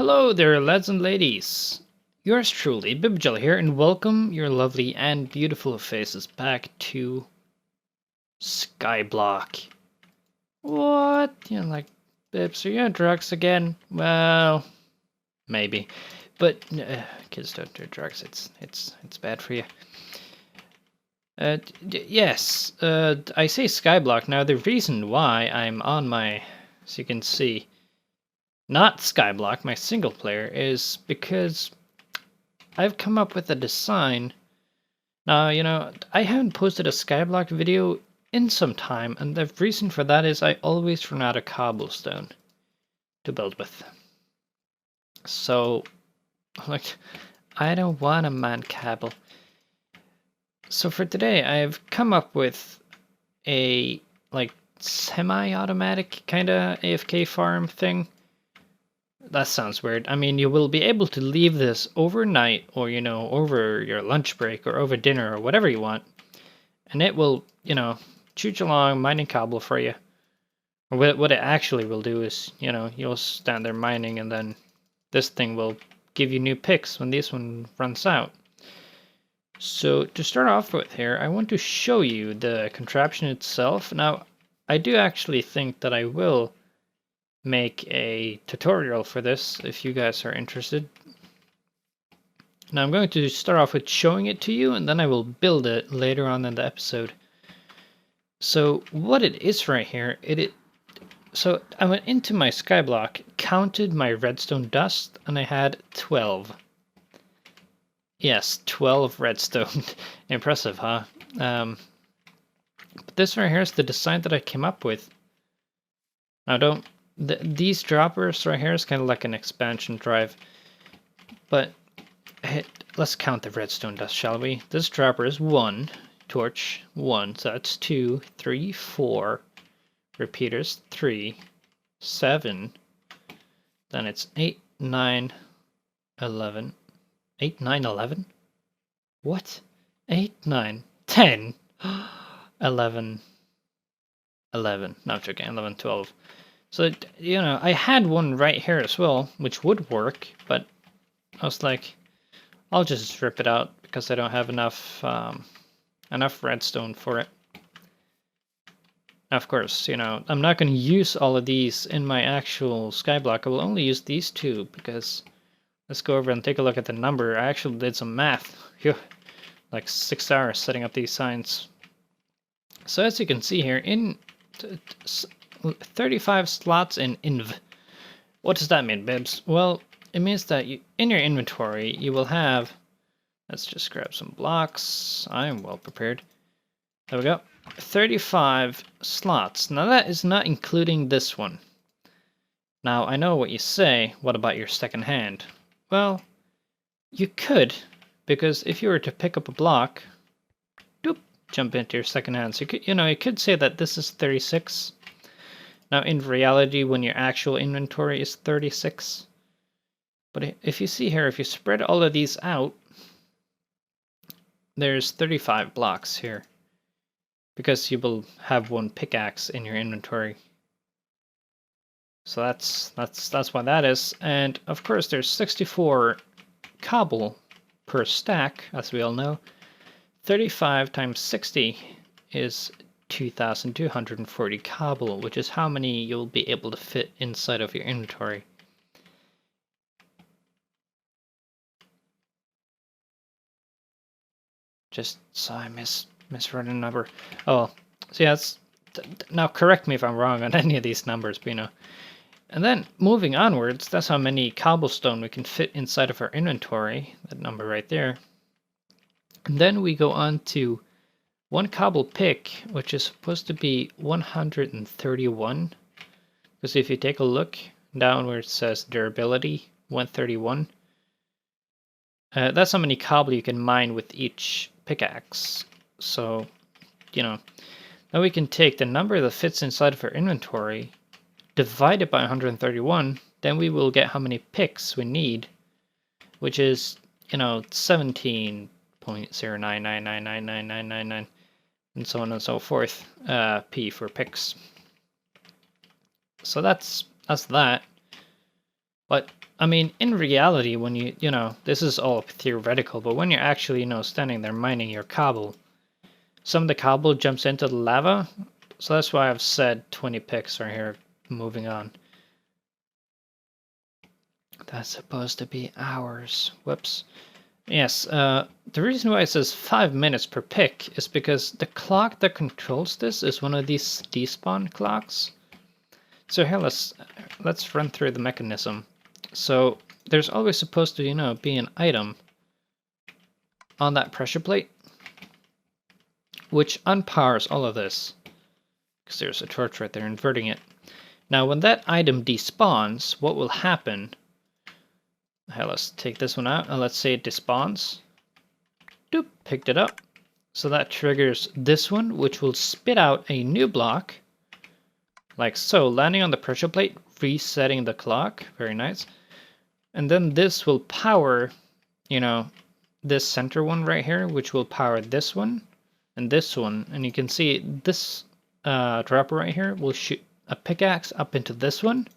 Hello there, lads and ladies. Yours truly, bibbejolly here, and welcome your lovely and beautiful faces back to skyblock. What? You know, like, Bibbs, are you on drugs again? Well, maybe, but kids don't do drugs. It's bad for you. Yes. I say skyblock now. The reason why I'm on my, as you can see, not skyblock, my single player, is because I've come up with a design. Now, I haven't posted a skyblock video in some time, and the reason for that is I always run out of cobblestone to build with. So, like, I don't want a man cobble. So for today, I've come up with a, like, semi-automatic kind of AFK farm thing. That sounds weird. I mean, you will be able to leave this overnight or, over your lunch break or over dinner or whatever you want. And it will, chooch along mining cobble for you. Or what it actually will do is, you'll stand there mining and then this thing will give you new picks when this one runs out. So to start off with here, I want to show you the contraption itself. Now, I do actually think that I will make a tutorial for this if you guys are interested. Now I'm going to start off with showing it to you, and then I will build it later on in the episode. So what it is right here, so I went into my skyblock, counted my redstone dust, and I had 12. Yes, 12 redstone. Impressive, huh? But this right here is the design that I came up with. Now these droppers right here is kind of like an expansion drive, but let's count the redstone dust, shall we? This dropper is 1, torch 1, so that's 2, 3, 4, repeaters 3, 7, then it's 8, 9, 11, 8, 9, 11? What? 8, 9, 10, 11, 11, no, I'm joking, 11, 12. So, I had one right here as well, which would work, but I was like, I'll just rip it out because I don't have enough redstone for it. Now, of course, I'm not going to use all of these in my actual skyblock. I will only use these two because let's go over and take a look at the number. I actually did some math. Phew, like 6 hours setting up these signs. So as you can see here, in 35 slots in inv. What does that mean, Bibbs? Well, it means that in your inventory you will have, let's just grab some blocks. I am well prepared. There we go. 35 slots. Now that is not including this one. Now I know what you say, what about your second hand? Well, you could, because if you were to pick up a block, doop, jump into your second hand. So you could say that this is 36. Now, in reality, when your actual inventory is 36. But if you see here, if you spread all of these out, there's 35 blocks here. Because you will have one pickaxe in your inventory. So that's why that is. And of course, there's 64 cobble per stack, as we all know. 35 times 60 is 2,240 cobble, which is how many you'll be able to fit inside of your inventory. Just so I misread a number. Oh, so yeah, now correct me if I'm wrong on any of these numbers, but And then moving onwards, that's how many cobblestone we can fit inside of our inventory, that number right there. And then we go on to one cobble pick, which is supposed to be 131. Because if you take a look down where it says durability, 131. That's how many cobble you can mine with each pickaxe. So, now we can take the number that fits inside of our inventory, divide it by 131, then we will get how many picks we need, which is, 17.099999999, and so on and so forth, P for picks. So that's that. But I mean, in reality, when you know, this is all theoretical, but when you're actually, you know, standing there mining your cobble, some of the cobble jumps into the lava, so that's why I've said 20 picks right here. Moving on. That's supposed to be hours. Whoops. Yes, the reason why it says 5 minutes per pick is because the clock that controls this is one of these despawn clocks. So here, let's run through the mechanism. So there's always supposed to, you know, be an item on that pressure plate, which unpowers all of this, because there's a torch right there inverting it. Now, when that item despawns, what will happen? Let's take this one out, and let's say it despawns. Doop, picked it up. So that triggers this one, which will spit out a new block, like so, landing on the pressure plate, resetting the clock. Very nice. And then this will power, you know, this center one right here, which will power this one and this one. And you can see this dropper right here will shoot a pickaxe up into this one,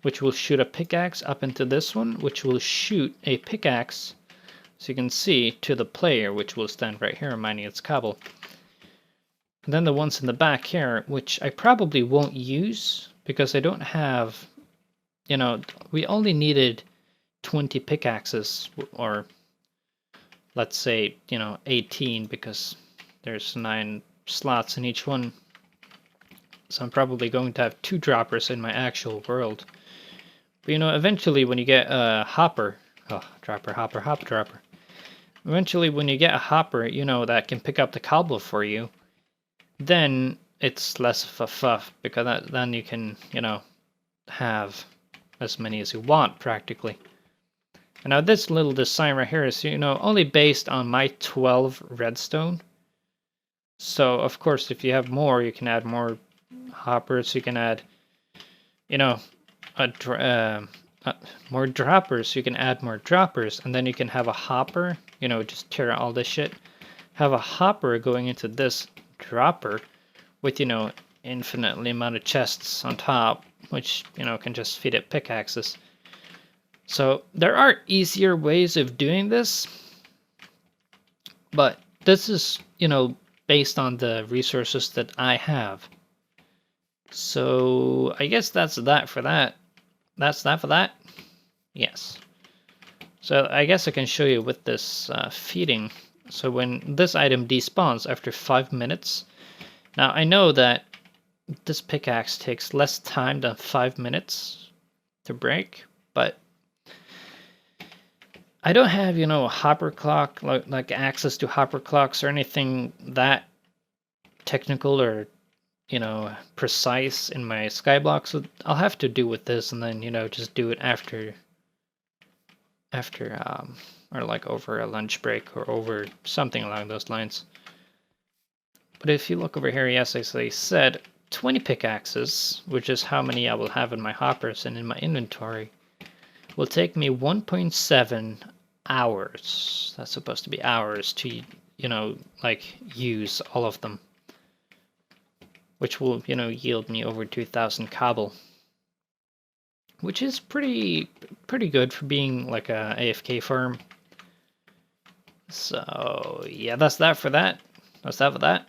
which will shoot a pickaxe up into this one, which will shoot a pickaxe, so you can see, to the player, which will stand right here mining its cobble. And then the ones in the back here, which I probably won't use because I don't have, you know, we only needed 20 pickaxes, or let's say, you know, 18, because there's 9 slots in each one. So I'm probably going to have 2 droppers in my actual world. But you know, eventually when you get a hopper, dropper. Eventually when you get a hopper, you know, that can pick up the cobble for you, then it's less of a fuff, because then you can, you know, have as many as you want practically. And now this little design right here is, you know, only based on my 12 redstone. So of course, if you have more, you can add more hoppers, you can add, you know, more droppers, you can add more droppers, and then you can have a hopper, you know, just tear out all this shit, have a hopper going into this dropper with, you know, infinitely amount of chests on top, which, you know, can just feed it pickaxes. So there are easier ways of doing this, but this is, you know, based on the resources that I have. So I guess that's that for that. That's that for that? Yes. So I guess I can show you with this feeding. So when this item despawns after 5 minutes, now I know that this pickaxe takes less time than 5 minutes to break, but I don't have, you know, a hopper clock, like access to hopper clocks or anything that technical or, you know, precise in my skyblock, so I'll have to do with this, and then, you know, just do it after or like over a lunch break or over something along those lines. But if you look over here, yes, as I said, 20 pickaxes, which is how many I will have in my hoppers and in my inventory, will take me 1.7 hours. That's supposed to be hours to, you know, like use all of them, which will, you know, yield me over 2,000 cobble, which is pretty good for being like a AFK farm. So yeah, that's that for that. That's that for that.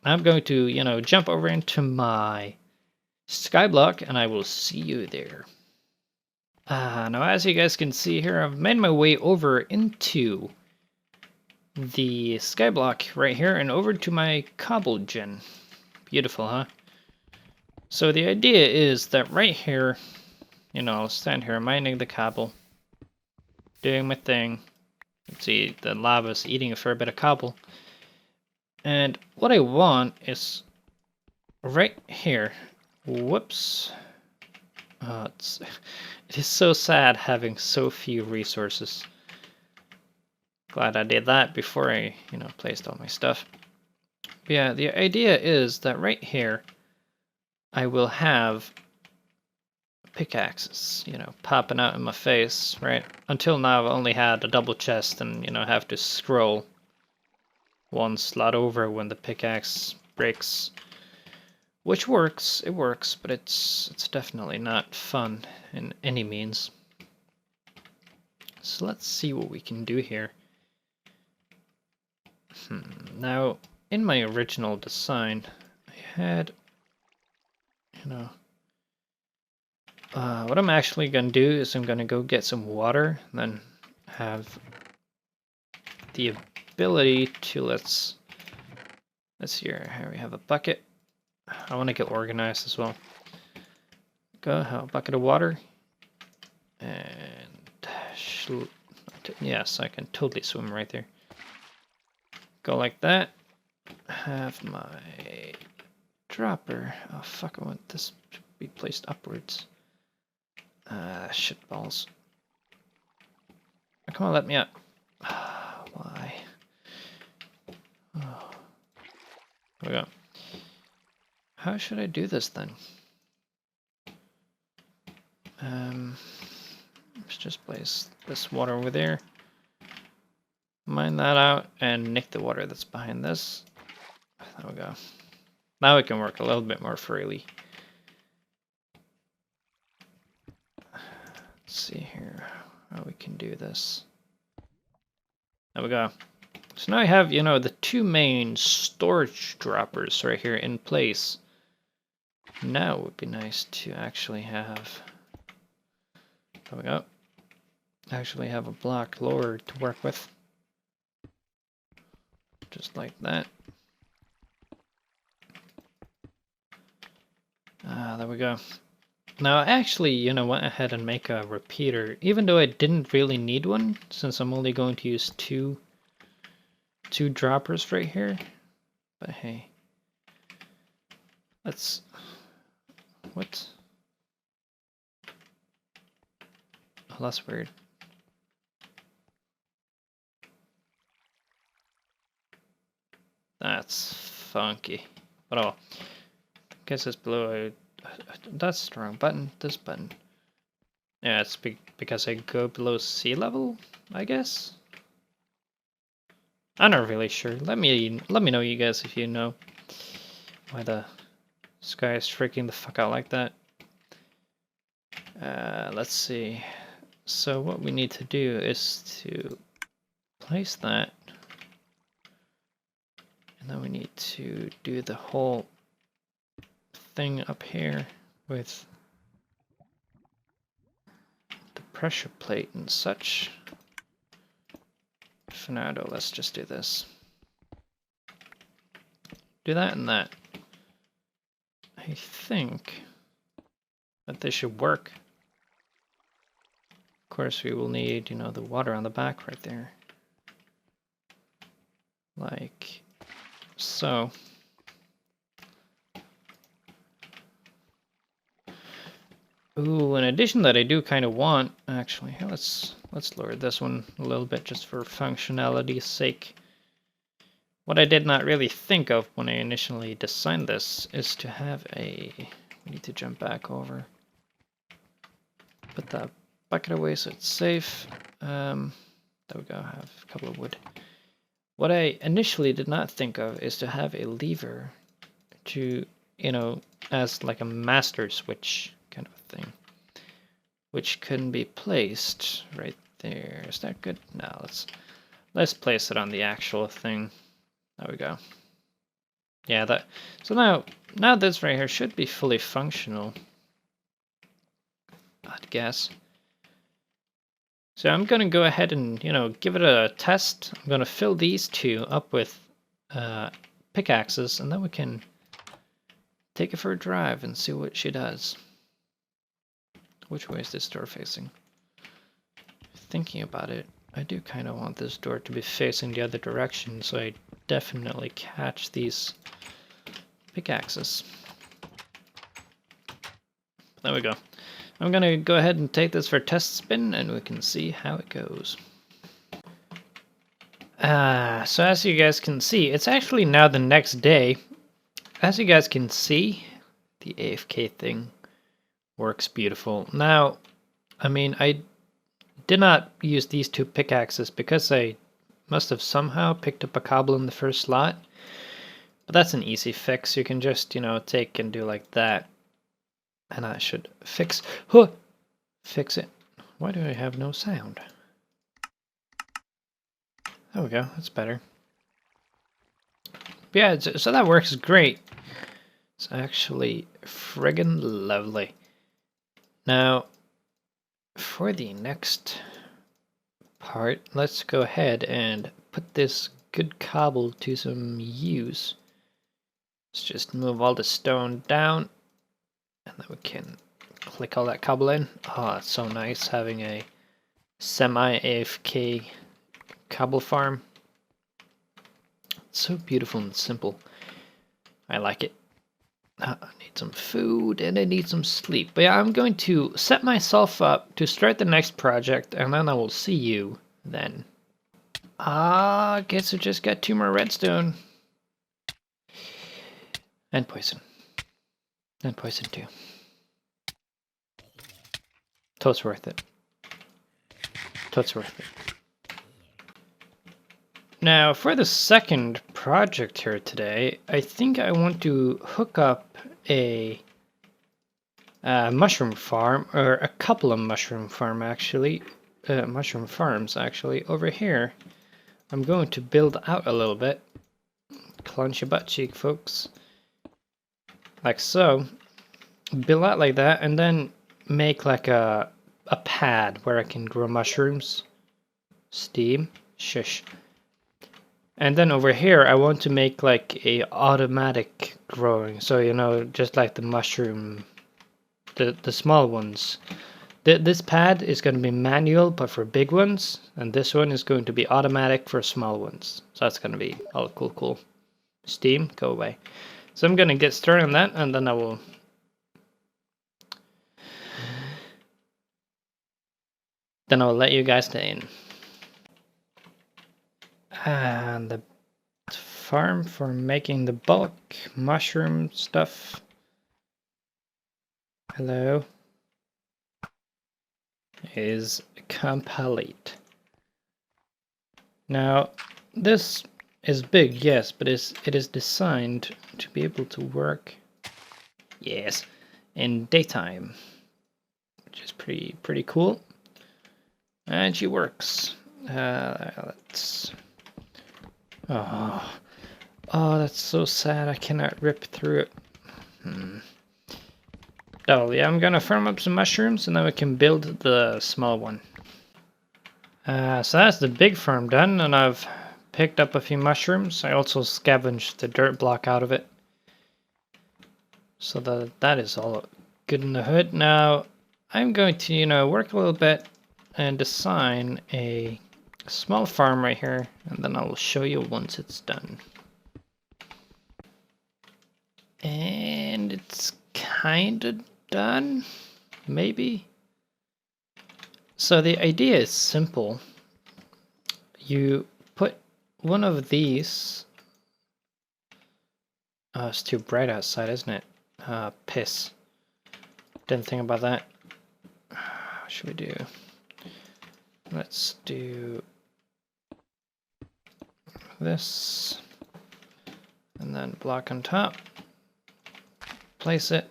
I'm going to, you know, jump over into my skyblock, and I will see you there. Now, as you guys can see here, I've made my way over into the skyblock right here and over to my cobble gen. Beautiful, huh? So the idea is that right here, you know, I'll stand here mining the cobble, doing my thing. You can see the lava's eating a fair bit of cobble. And what I want is right here. Whoops. It is so sad having so few resources. Glad I did that before I, you know, placed all my stuff. But yeah, the idea is that right here, I will have pickaxes, you know, popping out in my face, right? Until now, I've only had a double chest and, you know, have to scroll one slot over when the pickaxe breaks. Which works, it works, but it's definitely not fun in any means. So let's see what we can do here. Now, in my original design, I had, you know, what I'm actually going to do is I'm going to go get some water, and then have the ability to, let's see here we have a bucket. I want to get organized as well. Go, have a bucket of water, and yes, I can totally swim right there. Go like that. Have my dropper. Oh fuck! I want this to be placed upwards. Shit balls. Oh, come on, let me up. Why? Oh. There we go. How should I do this then? Let's just place this water over there. Mine that out and nick the water that's behind this. There we go. Now we can work a little bit more freely. Let's see here how we can do this. There we go. So now I have, you know, the two main storage droppers right here in place. Now it would be nice to actually have, there we go, actually have a block lower to work with. Just like that. There we go. Now I actually, you know, went ahead and make a repeater, even though I didn't really need one, since I'm only going to use two droppers right here. But hey, let's, what? Oh, that's weird. That's funky. But oh, guess it's below. That's the wrong button. This button. Yeah, it's because I go below sea level, I guess. I'm not really sure. Let me know, you guys, if you know why the sky is freaking the fuck out like that. Let's see. So what we need to do is to place that, and then we need to do the whole thing up here with the pressure plate and such. For now though, let's just do this. Do that and that. I think that this should work. Of course we will need, you know, the water on the back right there. Like so. Ooh, in addition that I do kind of want, actually, let's lower this one a little bit just for functionality's sake. What I did not really think of when I initially designed this is to have a, we need to jump back over. Put that bucket away so it's safe. There we go, I have a couple of wood. What I initially did not think of is to have a lever to, you know, as like a master switch kind of a thing, which can be placed right there. Is that good? No, let's place it on the actual thing. There we go. Yeah, that. So now this right here should be fully functional, I'd guess. So I'm gonna go ahead and, you know, give it a test. I'm gonna fill these two up with pickaxes, and then we can take it for a drive and see what she does. Which way is this door facing? Thinking about it, I do kind of want this door to be facing the other direction, so I definitely catch these pickaxes. There we go. I'm gonna go ahead and take this for a test spin, and we can see how it goes. So as you guys can see, it's actually now the next day. As you guys can see, the AFK thing works beautiful. Now, I mean, I did not use these two pickaxes because I must have somehow picked up a cobble in the first slot. But that's an easy fix. You can just, you know, take and do like that. And I should fix it. Why do I have no sound? There we go, that's better. But yeah, so that works great. It's actually friggin' lovely. Now, for the next part, let's go ahead and put this good cobble to some use. Let's just move all the stone down, and then we can click all that cobble in. Oh, it's so nice having a semi-AFK cobble farm. It's so beautiful and simple. I like it. I need some food and I need some sleep. But yeah, I'm going to set myself up to start the next project, and then I will see you then. Ah, guess I just got 2 more redstone. And poison. And poison too. Totes worth it. Totes worth it. Now, for the second project here today, I think I want to hook up a mushroom farm, or a couple of mushroom farms actually, over here. I'm going to build out a little bit. Clench your butt cheek, folks. Like so. Build out like that, and then make like a pad where I can grow mushrooms. Steam. Shush. And then over here, I want to make like a automatic growing. So, you know, just like the mushroom, the small ones. This pad is going to be manual, but for big ones. And this one is going to be automatic for small ones. So that's going to be all cool. Steam, go away. So I'm going to get started on that, and then I will... Then I'll let you guys in. And the farm for making the bulk mushroom stuff. Hello. Is complete. Now, this is big, yes, but it is designed to be able to work, yes, in daytime, which is pretty cool. And she works. Let's. Oh, that's so sad. I cannot rip through it. Oh, yeah, I'm gonna farm up some mushrooms, and then we can build the small one. So that's the big farm done, and I've picked up a few mushrooms. I also scavenged the dirt block out of it. So that is all good in the hood. Now, I'm going to, you know, work a little bit and design a small farm right here, and then I will show you once it's done. And it's kind of done, maybe. So the idea is simple. You put one of these. Oh, it's too bright outside, isn't it? Piss. Didn't think about that. What should we do? Let's do this, and then block on top. Place it.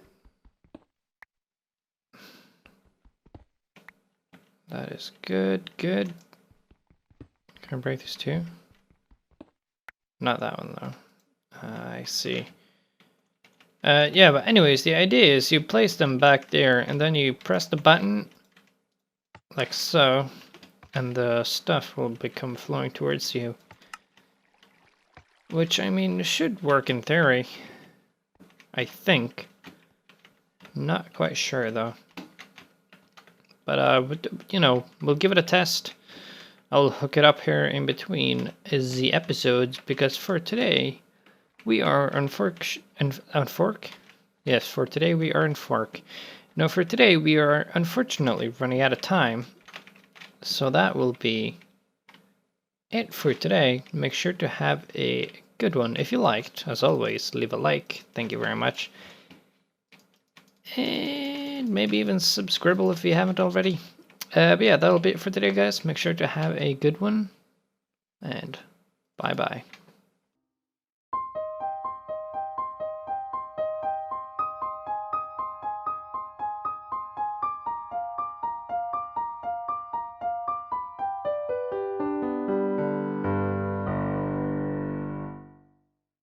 That is good. Can I break these two? Not that one though. I see. Yeah, but anyways, the idea is you place them back there, and then you press the button like so, and the stuff will become flowing towards you. Which, I mean, should work in theory. I think. Not quite sure though. But, you know, we'll give it a test. I'll hook it up here in between the episodes, because for today we are on fork. Yes, for today we are in fork. Now, for today we are unfortunately running out of time, so that will be it for today. Make sure to have a good one. If you liked, as always, leave a like. Thank you very much. And maybe even subscribe if you haven't already. But yeah, that'll be it for today, guys. Make sure to have a good one, and bye-bye.